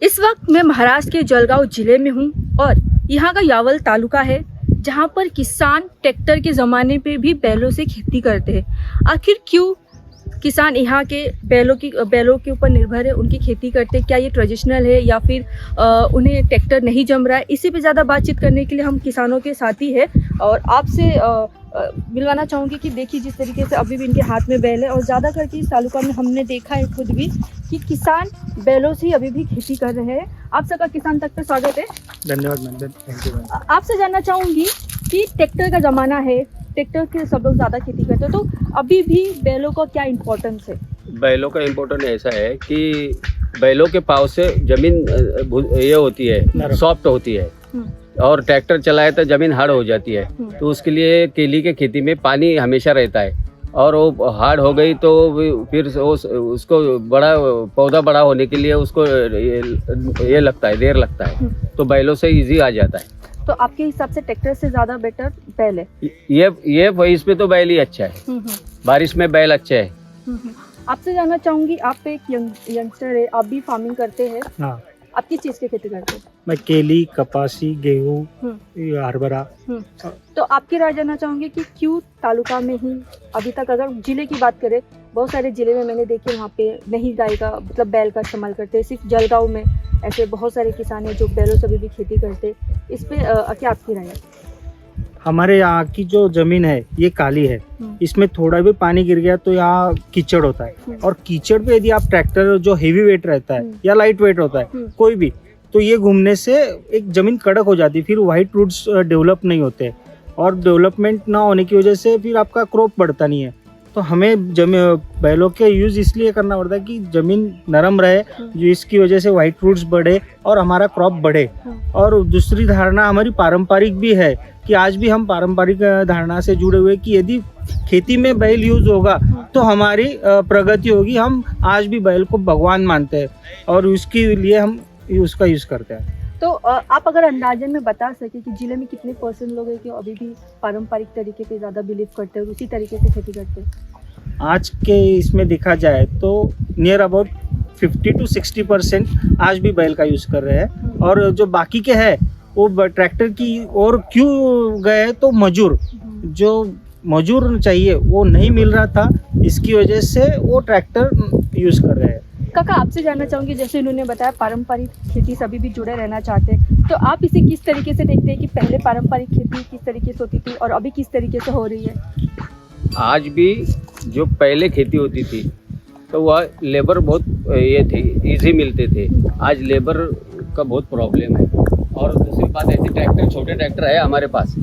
इस वक्त मैं महाराष्ट्र के जलगांव जिले में हूँ और यहाँ का यावल तालुका है जहाँ पर किसान ट्रैक्टर के ज़माने पे भी बैलों से खेती करते हैं। आखिर क्यों किसान यहाँ के बैलों के ऊपर निर्भर है, उनकी खेती करते हैं? क्या ये ट्रेडिशनल है या फिर उन्हें ट्रैक्टर नहीं जम रहा है? इसी पे ज़्यादा बातचीत करने के लिए हम किसानों के साथी है और आपसे मिलवाना चाहूँगी कि देखिए जिस तरीके से अभी भी इनके हाथ में बैल है और ज़्यादा करके इस तालुका में हमने देखा है खुद भी कि किसान बैलों से अभी भी खेती कर रहे हैं। आप सबका किसान तक पे स्वागत है। धन्यवाद मैम, थैंक यू। आपसे जानना चाहूँगी कि ट्रैक्टर का ज़माना है, ट्रैक्टर के सब लोग ज़्यादा खेती करते हैं, तो अभी भी बैलों का क्या इम्पोर्टेंस है? बैलों का इम्पोर्टेंट ऐसा है कि बैलों के पाँव से जमीन ये होती है, सॉफ्ट होती है और ट्रैक्टर चलाए तो जमीन हार्ड हो जाती है। तो उसके लिए केली के खेती में पानी हमेशा रहता है और वो हार्ड हो गई तो फिर उसको पौधा बड़ा होने के लिए उसको ये लगता है, देर लगता है, तो बैलों से इजी आ जाता है। तो आपके हिसाब से ट्रैक्टर से ज़्यादा बेटर बैल है? ये इसमें तो बैल ही अच्छा है, बारिश में बैल अच्छा है। आपसे जानना चाहूँगी, आप एक यंगस्टर है, आप भी फार्मिंग करते हैं। हाँ, आप किस चीज़ की खेती करते हैं? मैं केली, कपासी, गेहूँ, हरभरा। तो आपकी राय जानना चाहूँगी कि क्यों तालुका में ही अभी तक, अगर जिले की बात करें, बहुत सारे जिले में मैंने देखे वहाँ पे नहीं गाय का मतलब बैल का इस्तेमाल करते हैं। सिर्फ जलगांव में ऐसे बहुत सारे किसान हैं जो बैलों से अभी भी खेती करते हैं। इस पे क्या आपकी राय है? हमारे यहाँ की जो जमीन है ये काली है, इसमें थोड़ा भी पानी गिर गया तो यहाँ कीचड़ होता है और कीचड़ पे यदि आप ट्रैक्टर जो हेवी वेट रहता है या लाइट वेट होता है कोई भी, तो ये घूमने से एक जमीन कड़क हो जाती है, फिर वाइट रूट्स डेवलप नहीं होते और डेवलपमेंट ना होने की वजह से फिर आपका क्रॉप बढ़ता नहीं है। तो हमें बैलों के यूज़ इसलिए करना पड़ता है कि ज़मीन नरम रहे, जो इसकी वजह से वाइट फ्रूट्स बढ़े और हमारा क्रॉप बढ़े। और दूसरी धारणा हमारी पारंपरिक भी है कि आज भी हम पारंपरिक धारणा से जुड़े हुए कि यदि खेती में बैल यूज़ होगा तो हमारी प्रगति होगी। हम आज भी बैल को भगवान मानते हैं और उसके लिए हम उसका यूज़ करते हैं। तो आप अगर अंदाजन में बता सके कि जिले में कितने % लोग हैं कि अभी भी पारंपरिक तरीके पे ज़्यादा बिलीव करते हैं और उसी तरीके से खेती करते हैं? आज के इसमें देखा जाए तो नियर अबाउट 50 to 60% आज भी बैल का यूज़ कर रहे हैं। और जो बाकी के हैं वो ट्रैक्टर की और क्यों गए तो जो मजूर चाहिए वो नहीं मिल रहा था, इसकी वजह से वो ट्रैक्टर यूज़ कर रहे हैं। काका, आपसे जानना चाहूँगी, जैसे उन्होंने बताया पारंपरिक खेती से अभी भी जुड़े रहना चाहते हैं, तो आप इसे किस तरीके से देखते हैं कि पहले पारंपरिक खेती किस तरीके से होती थी और अभी किस तरीके से हो रही है? आज भी जो पहले खेती होती थी तो वह लेबर बहुत ये थे, इजी मिलते थे। आज लेबर का बहुत प्रॉब्लम है। और दूसरी बात ऐसी, ट्रैक्टर, छोटे ट्रैक्टर है हमारे पास,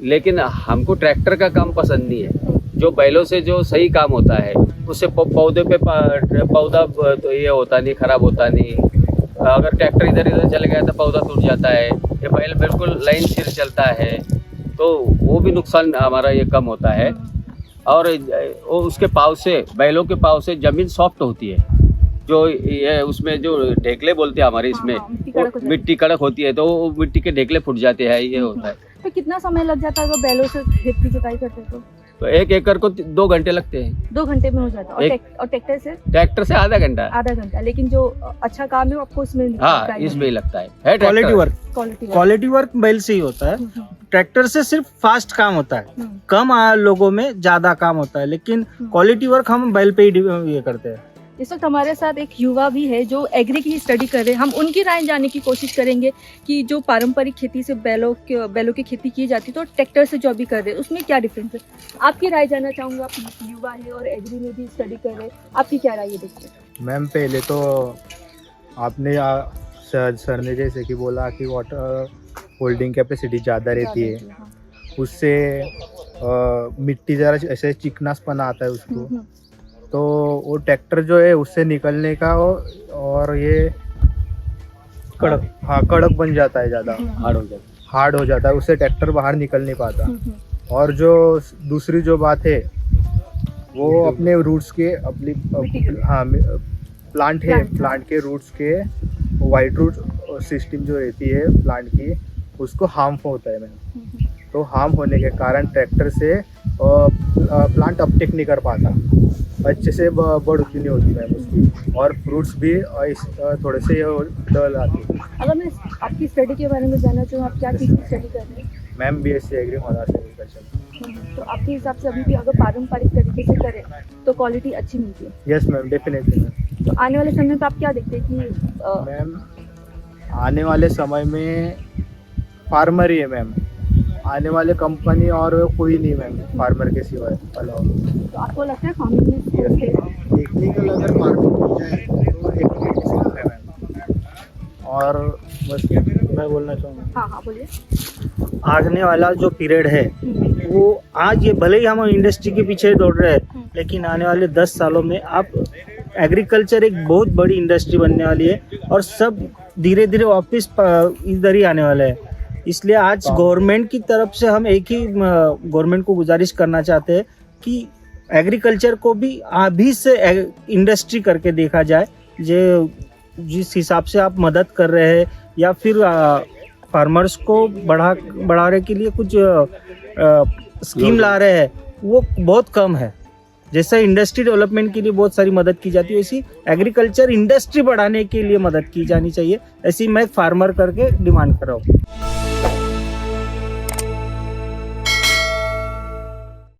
लेकिन हमको ट्रैक्टर का काम पसंद नहीं है। जो बैलों से जो सही काम होता है उससे पौधे पे पौधा तो ये होता नहीं, खराब होता नहीं। अगर ट्रैक्टर इधर चले गया तो पौधा टूट जाता है। ये बैल बिल्कुल लाइन सिर चलता है तो वो भी नुकसान हमारा ये कम होता है। और वो उसके पाँव से, बैलों के पाँव से ज़मीन सॉफ्ट होती है, जो ये उसमें जो ढेकले बोलते हैं हमारे इसमें, मिट्टी कड़क होती है तो वो मिट्टी के ढेकले फूट जाते हैं, ये होता है। तो कितना समय लग जाता है अगर बैलों से खेत की जुताई करते हैं तो 1 एकड़ को 2 घंटे लगते हैं। 2 घंटे में हो जाता है और ट्रैक्टर से आधा घंटा। आधा घंटा। लेकिन जो अच्छा काम है वो आपको इसमें इसमें ही लगता है क्वालिटी वर्क बैल से ही होता है। ट्रैक्टर से सिर्फ फास्ट काम होता है, कम लोगों में ज्यादा काम होता है, लेकिन क्वालिटी वर्क हम बैल पे ही ये करते हैं। इस वक्त हमारे साथ एक युवा भी है जो एग्री की स्टडी कर रहे हैं। हम उनकी राय जानने की कोशिश करेंगे कि जो पारंपरिक खेती से बैलों की खेती की जाती है तो ट्रैक्टर से जो अभी कर रहे हैं उसमें क्या डिफरेंस है, आपकी राय जानना चाहूँगा। आप युवा है और एग्री में भी स्टडी कर रहे हैं, आपकी क्या राय है? देखिए मैम, पहले तो आपने सर ने जैसे कि बोला कि वाटर होल्डिंग कैपेसिटी ज़्यादा रहती है, उससे मिट्टी ज़रा ऐसे चिकनासपना आता है उसको, तो वो ट्रैक्टर जो है उससे निकलने का और ये कड़क बन जाता है, ज़्यादा हार्ड हो जाता है, उससे ट्रैक्टर बाहर निकल नहीं पाता। और जो दूसरी जो बात है वो अपने रूट्स के प्लांट के रूट्स के वाइट रूट सिस्टम जो रहती है प्लांट की, उसको हार्म होता है मैम। तो हार्म होने के कारण ट्रैक्टर से प्लांट अपटेक नहीं कर पाता। अच्छे से बढ़ती नहीं होती मैम उसकी, और फ्रूट्स भी थोड़े से डल आते हैं। अगर मैं आपकी स्टडी के बारे में जानना चाहूँ, आप क्या चीज़ की स्टडी कर रहे हैं? Ma'am BSc agree honours agriculture. तो आपके हिसाब से अभी भी अगर पारंपरिक तरीके से करें तो क्वालिटी अच्छी मिलती है? Yes ma'am, definitely ma'am. तो आने वाले समय पे आप क्या देखते हैं कि मैम आने वाले समय में फार्मर ही है मैम, आने वाले कंपनी और कोई नहीं मैम फार्मर के सिवाय अलावा। तो आपको लगता है फार्मिंग में स्कोप है? टेक्निकल अगर फार्मिंग हो जाए तो एक है मैम। और बस मैं बोलना चाहूँगा, हाँ हाँ बोलिए। आने वाला जो पीरियड है वो आज ये भले ही हम इंडस्ट्री के पीछे दौड़ रहे हैं, लेकिन आने वाले 10 सालों में आप एग्रीकल्चर एक बहुत बड़ी इंडस्ट्री बनने वाली है और सब धीरे धीरे वापस इधर ही आने वाला है। इसलिए आज गवर्नमेंट की तरफ से हम एक ही गवर्नमेंट को गुजारिश करना चाहते हैं कि एग्रीकल्चर को भी अभी से इंडस्ट्री करके देखा जाए। जो जिस हिसाब से आप मदद कर रहे हैं या फिर फार्मर्स को बढ़ाने के लिए कुछ स्कीम ला रहे हैं वो बहुत कम है। जैसे इंडस्ट्री डेवलपमेंट के लिए बहुत सारी मदद की जाती है, वैसी एग्रीकल्चर इंडस्ट्री बढ़ाने के लिए मदद की जानी चाहिए। ऐसी मैं फार्मर करके डिमांड कर रहा हूँ।